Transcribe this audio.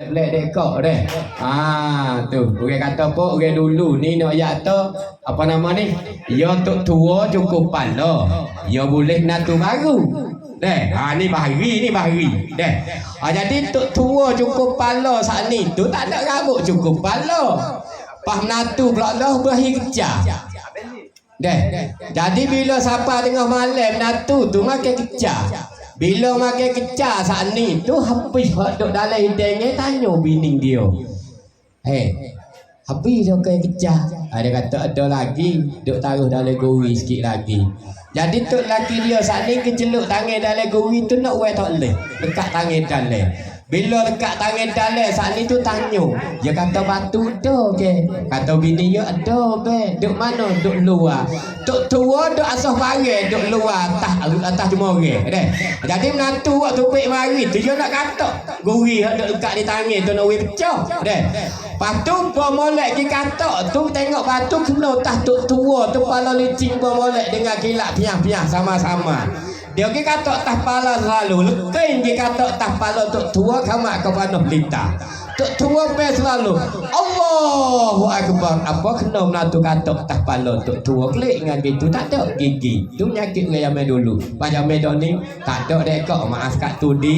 Lek dekok deh. Tu. Orang kata apa? Orang dulu ni nak ayat tu apa nama ni? Ya tok tua cukup pala. Ya boleh natu baru. Deh. Ni bahari. Deh. Jadi tok tua cukup pala saat ni tu tak ada rambut cukup pala. Pas natu pula dah berakhir kejar. Deh. Jadi bila siapa tengah malam natu tu makan kejar. Bila makan kecah saat ni tu habis duduk dalam hidungnya tanya bini dia. Habis dia makan kecah. Dia kata ada lagi duduk taruh dalam gori sikit lagi. Jadi tu laki dia saat ni keceluk tangan dalam gori tu nak buat tak boleh. Dekat tangan dalam. Bila dekat tangan dalam saat ni tu tanya. Dia kata batu ada ke? Kata bini dia ada ke? Duk mana? Duk luar. Tok tua duk asah barang duk luar atas jemoreh. Jadi menantu buat tupik mari tu dia nak katak. Guri duk dekat di tangan tu nak wei pecah. Lepas tu pemolek ki katak tu tengok batu kena atas tok tua tu kepala licin pemolek dengan kilat piah-piah sama-sama. Dia ke katak atas kepala selalu. Lekin ke katak atas kepala tok tua kamak ke panuh lita. Tok tua pe selalu. Allahu Akbar. Apa kena menantu katak atas kepala tok tua klik dengan gitu tak ada gigi. Tu penyakit orang zaman dulu. Pada zaman ni tak ada dekok maaf kat tudi.